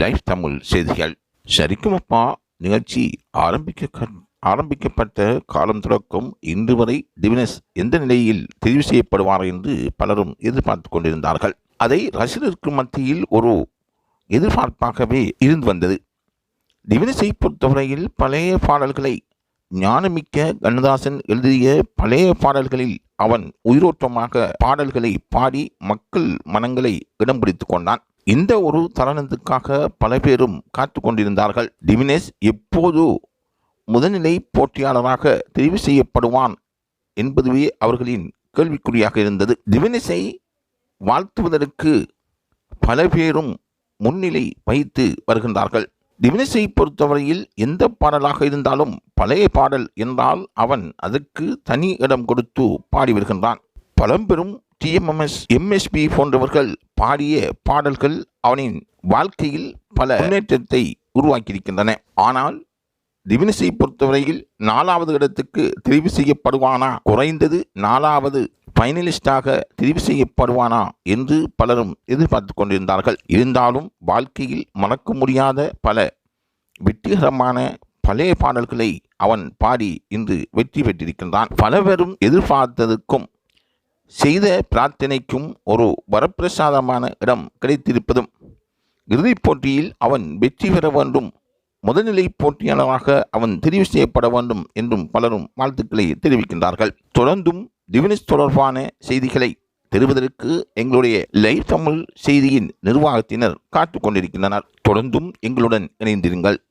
Live Tamil செய்திகள். சரிக்குமப்பா நிகழ்ச்சி ஆரம்பிக்கப்பட்ட காலம் தொடக்கம் இன்று வரை டிவினஸ் எந்த நிலையில் தெரிவு செய்யப்படுவார் என்று பலரும் எதிர்பார்த்து கொண்டிருந்தார்கள். அதை ரசிகர்களுக்கு மத்தியில் ஒரு எதிர்பார்ப்பாகவே இருந்து வந்தது. டிவினஸை பொறுத்தவரையில் பழைய பாடல்களை ஞானமிக்க கண்ணதாசன் எழுதிய பழைய பாடல்களில் அவன் உயிரோட்டமாக பாடல்களை பாடி மக்கள் மனங்களை இடம் பிடித்து கொண்டான். இந்த ஒரு தருணத்துக்காக பல பேரும் காத்து கொண்டிருந்தார்கள். டிவினஸ் எப்போது முதல்நிலை போட்டியாளராக தெரிவு செய்யப்படுவான் என்பதுவே அவர்களின் கேள்விக்குறியாக இருந்தது. டிவினஸை வாழ்த்துவதற்கு பல பேரும் முன்னிலை வகித்து வருகின்றார்கள். டிவினஸை பொறுத்தவரையில் எந்த பாடலாக இருந்தாலும் பழைய பாடல் என்றால் அவன் அதற்கு தனி இடம் கொடுத்து பாடி வருகின்றான். பழம்பெரும் டிஎம்எஸ் எம்எஸ்பி போன்றவர்கள் பாடிய பாடல்கள் அவனின் வாழ்க்கையில் பல முன்னேற்றத்தை உருவாக்கியிருக்கின்றன. ஆனால் டிவினஸை பொறுத்தவரையில் 4வது இடத்துக்கு தெரிவு செய்யப்படுவானா, குறைந்தது 4வது ஃபைனலிஸ்டாக தெரிவு செய்யப்படுவானா என்று பலரும் எதிர்பார்த்து கொண்டிருந்தார்கள். இருந்தாலும் வாழ்க்கையில் மறக்க முடியாத பல வெற்றிகரமான பழைய பாடல்களை அவன் பாடி இன்று வெற்றி பெற்றிருக்கின்றான். பலவரும் எதிர்பார்த்ததுக்கும் செய்த பிரார்த்தனைக்கும் ஒரு வரப்பிரசாதமான இடம் கிடைத்திருப்பதும், இறுதிப் போட்டியில் அவன் வெற்றி பெற வேண்டும், முதல்நிலை போட்டியாளராக அவன் தெரிவு செய்யப்பட வேண்டும் என்றும் பலரும் வாழ்த்துக்களை தெரிவிக்கின்றார்கள். தொடர்ந்தும் டிவினஸ் தொடர்பான செய்திகளை தெரிவதற்கு எங்களுடைய லைவ் தமிழ் செய்தியின் நிர்வாகத்தினர் காத்துக் கொண்டிருக்கின்றனர். தொடர்ந்தும் எங்களுடன் இணைந்திருங்கள்.